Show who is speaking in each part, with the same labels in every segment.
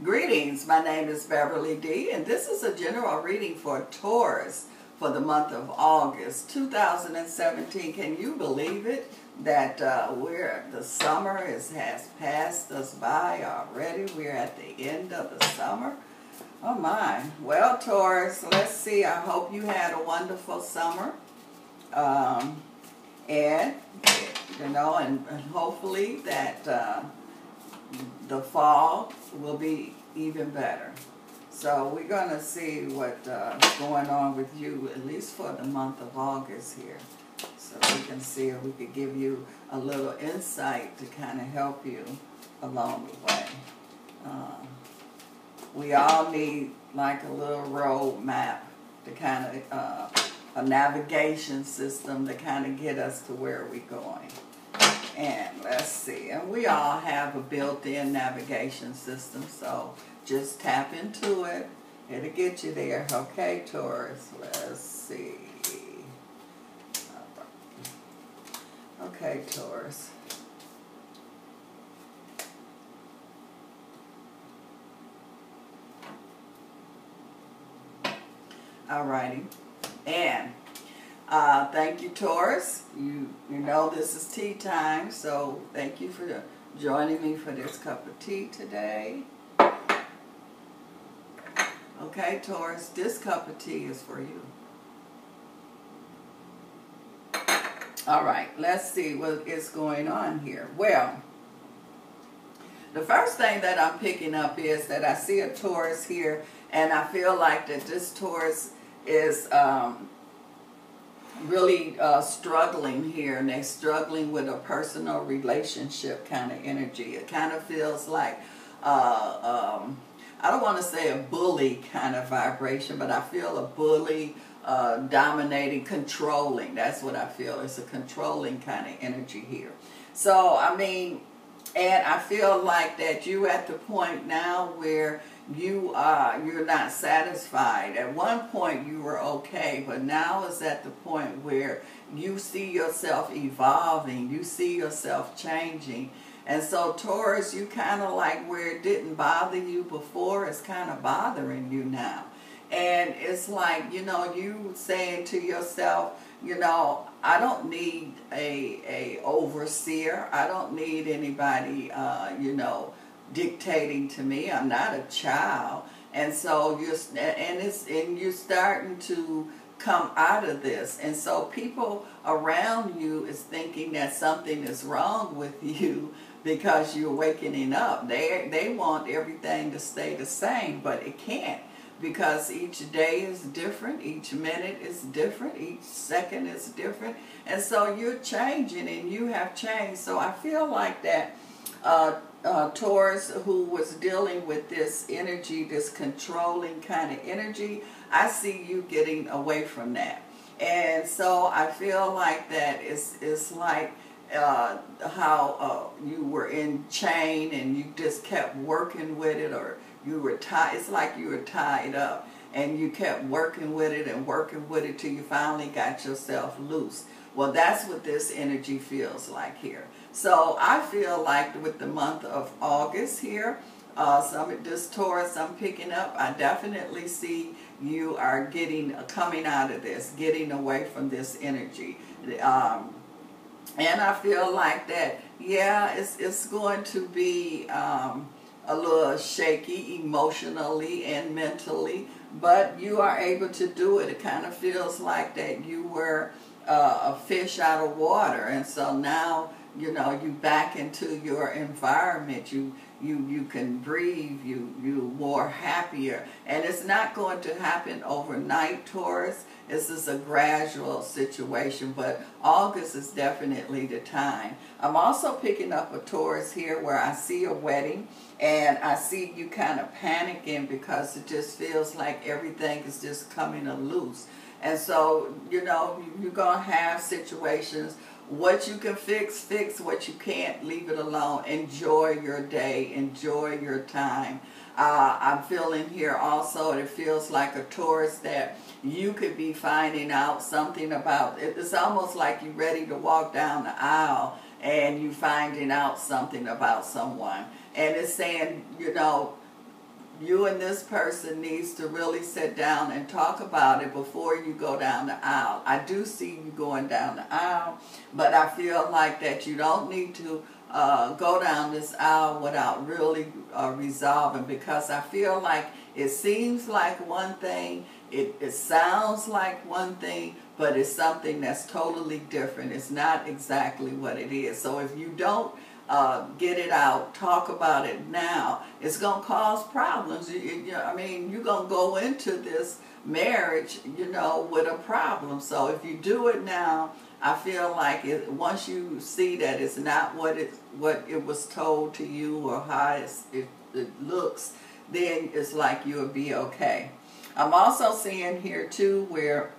Speaker 1: Greetings, my name is Beverly D, and this is a general reading for Taurus for the month of August 2017. Can you believe it that the summer has passed us by already? We're at the end of the summer. Oh my. Well, Taurus, let's see. I hope you had a wonderful summer. And hopefully that the fall will be even better. So we're going to see what's going on with you, at least for the month of August here. So we can see if we could give you a little insight to kind of help you along the way. We all need like a little road map to kind of, a navigation system to kind of get us to where we're going. And let's see, and we all have a built-in navigation system, so just tap into it. It'll get you there. Okay, Taurus, let's see. Okay, Taurus. Alrighty. And thank you, Taurus. You know this is tea time, so thank you for joining me for this cup of tea today. Okay, Taurus, this cup of tea is for you. All right, let's see what is going on here. Well, the first thing that I'm picking up is that I see a Taurus here, and I feel like that this Taurus is really struggling here, and they're struggling with a personal relationship kind of energy. It kind of feels like, I don't want to say a bully kind of vibration, but I feel a bully, dominating, controlling. That's what I feel. It's a controlling kind of energy here. So, I mean, and I feel like that you at the point now where you're not satisfied. At one point you were okay, but now is at the point where you see yourself evolving, you see yourself changing. And so Taurus, you kind of like where it didn't bother you before, it's kind of bothering you now. And it's like, you saying to yourself, I don't need a overseer. I don't need anybody, dictating to me. I'm not a child. And so you're starting to come out of this. And so people around you is thinking that something is wrong with you because you're waking up. They want everything to stay the same, but it can't. Because each day is different, each minute is different, each second is different. And so you're changing and you have changed. So I feel like that Taurus, who was dealing with this energy, this controlling kind of energy, I see you getting away from that. And so I feel like that it's like how you were in chain and you just kept working with it, or you were tied. It's like you were tied up and you kept working with it till you finally got yourself loose. Well, that's what this energy feels like here. So I feel like with the month of August here, this Taurus I'm picking up, I definitely see you are coming out of this, getting away from this energy. And I feel like that, yeah, it's going to be a little shaky emotionally and mentally, but you are able to do it. It kind of feels like that you were a fish out of water, and so now you back into your environment. You can breathe. You more happier, and it's not going to happen overnight, Taurus. This is a gradual situation, but August is definitely the time. I'm also picking up a Taurus here where I see a wedding, and I see you kind of panicking because it just feels like everything is just coming loose. And so, you're going to have situations. What you can fix. What you can't, leave it alone. Enjoy your day. Enjoy your time. I'm feeling here also, it feels like a Taurus that you could be finding out something about. It's almost like you're ready to walk down the aisle and you finding out something about someone. And it's saying, you and this person needs to really sit down and talk about it before you go down the aisle. I do see you going down the aisle, but I feel like that you don't need to go down this aisle without really resolving, because I feel like it seems like one thing, it sounds like one thing, but it's something that's totally different. It's not exactly what it is. So if you don't get it out, talk about it now, it's going to cause problems. I mean, you're going to go into this marriage, with a problem. So if you do it now, I feel like once you see that it's not what it was told to you or how it looks, then it's like you'll be okay. I'm also seeing here too where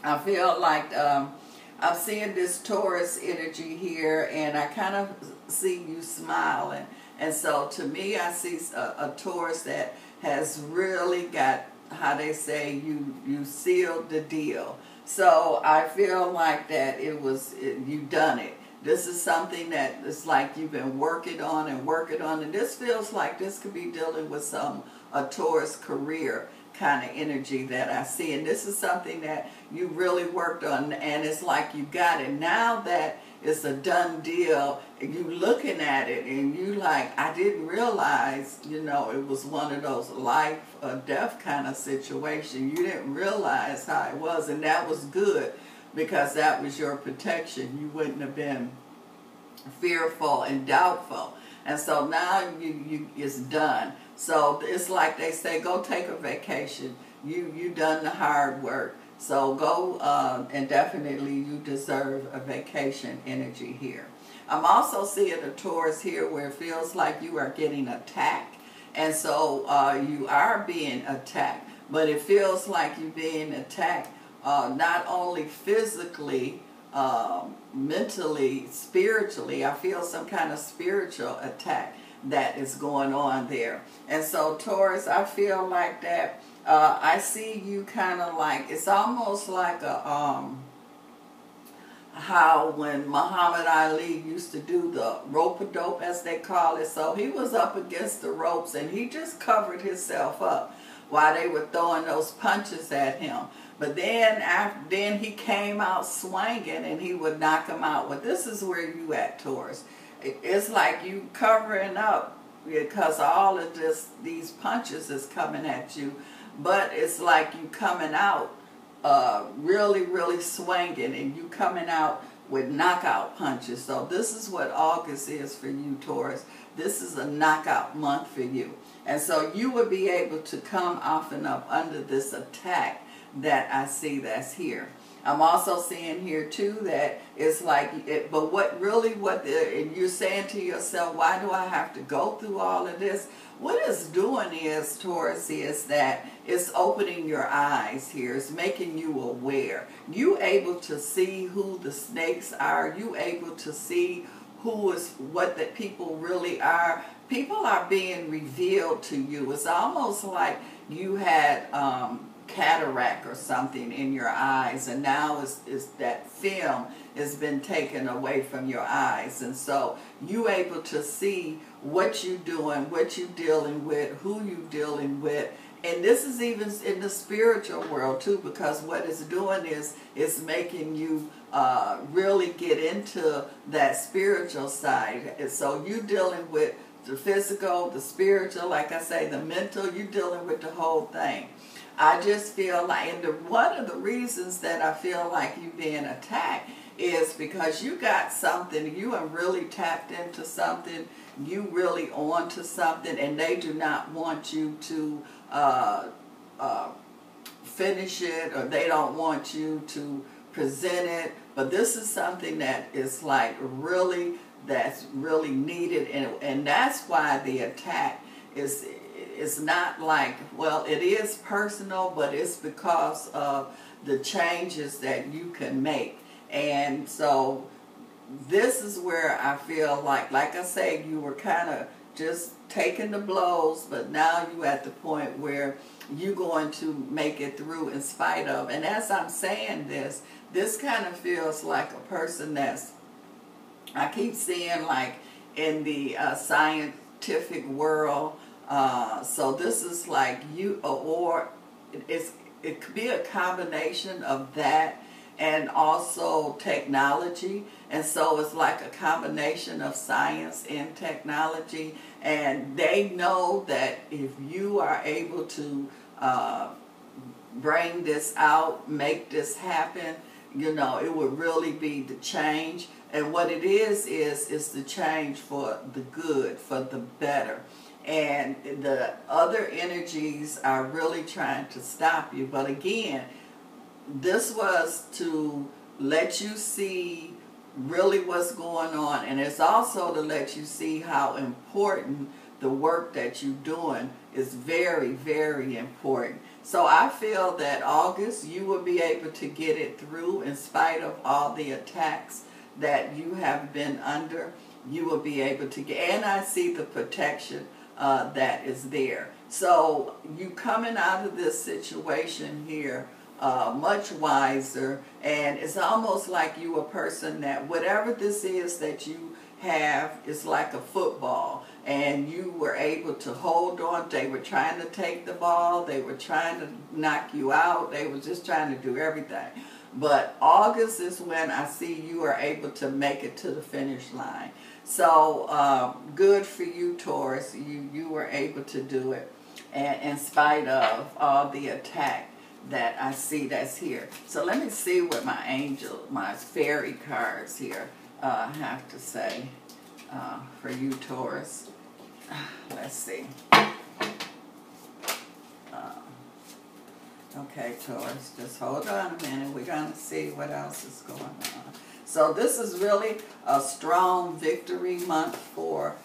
Speaker 1: I feel like I'm seeing this Taurus energy here, and I kind of see you smiling. And so to me, I see a Taurus that has really got, how they say, you sealed the deal. So I feel like that you done it. This is something that it's like you've been working on, and this feels like this could be dealing with a Taurus career kind of energy that I see. And this is something that you really worked on, and it's like you got it. Now that it's a done deal, you looking at it and you like, I didn't realize, it was one of those life or death kind of situation. You didn't realize how it was, and that was good, because that was your protection. You wouldn't have been fearful and doubtful. And so now it's done. So it's like they say, go take a vacation. You done the hard work. So go, and definitely you deserve a vacation energy here. I'm also seeing a Taurus here where it feels like you are getting attacked. And so you are being attacked, but it feels like you're being attacked not only physically, mentally, spiritually. I feel some kind of spiritual attack that is going on there. And so Taurus, I feel like that I see you kind of like, it's almost like how when Muhammad Ali used to do the rope-a-dope, as they call it. So he was up against the ropes and he just covered himself up while they were throwing those punches at him. But then he came out swinging and he would knock him out. Well, this is where you at, Taurus. It's like you covering up because all of these punches is coming at you. But it's like you coming out really, really swinging, and you coming out with knockout punches. So this is what August is for you, Taurus. This is a knockout month for you. And so you would be able to come off and up under this attack that I see that's here. I'm also seeing here too that it's like, but and you're saying to yourself, why do I have to go through all of this? What it's doing is, Taurus, is that it's opening your eyes here. It's making you aware. You able to see who the snakes are. You able to see what the people really are. People are being revealed to you. It's almost like you had cataract or something in your eyes, and now is that film has been taken away from your eyes, and so you able to see what you doing, what you dealing with, who you dealing with. And this is even in the spiritual world too, because what it's doing is it's making you really get into that spiritual side. And so you dealing with the physical, the spiritual, like I say, the mental, you dealing with the whole thing. I just feel like, and one of the reasons that I feel like you being attacked is because you got something, you are really tapped into something, you really on to something, and they do not want you to finish it, or they don't want you to present it. But this is something that is like really, that's really needed, and that's why the attack is. It's not like, well, it is personal, but it's because of the changes that you can make. And so this is where I feel like I say, you were kind of just taking the blows, but now you're at the point where you're going to make it through in spite of. And as I'm saying this kind of feels like a person that's, I keep seeing like in the scientific world, So this is like you, or it could be a combination of that and also technology. And so it's like a combination of science and technology. And they know that if you are able to bring this out, make this happen, you know, it would really be the change. And what it is the change for the good, for the better. And the other energies are really trying to stop you. But again, this was to let you see really what's going on. And it's also to let you see how important the work that you're doing is very, very important. So I feel that August, you will be able to get it through in spite of all the attacks that you have been under. You will be able to get, and I see the protection that is there. So you coming out of this situation here much wiser, and it's almost like you a person that whatever this is that you have is like a football, and you were able to hold on. They were trying to take the ball, they were trying to knock you out, they were just trying to do everything. But August is when I see you are able to make it to the finish line. So good for you, Taurus. You were able to do it, and in spite of all the attack that I see that's here. So let me see what my angel, my fairy cards here have to say for you, Taurus. Let's see. Okay, Taurus, just hold on a minute. We're going to see what else is going on. So this is really a strong victory month for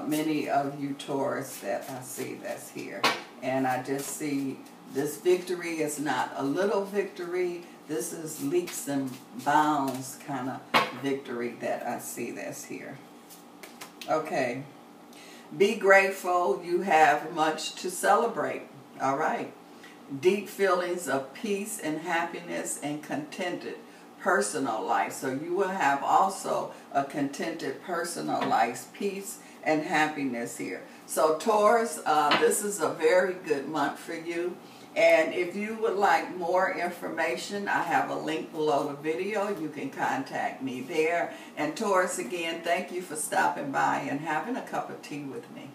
Speaker 1: many of you, Taurus, that I see that's here. And I just see this victory is not a little victory. This is leaps and bounds kind of victory that I see that's here. Okay. Be grateful. You have much to celebrate. All right. Deep feelings of peace and happiness and contented personal life. So you will have also a contented personal life, peace and happiness here. So Taurus, this is a very good month for you. And if you would like more information, I have a link below the video. You can contact me there. And Taurus, again, thank you for stopping by and having a cup of tea with me.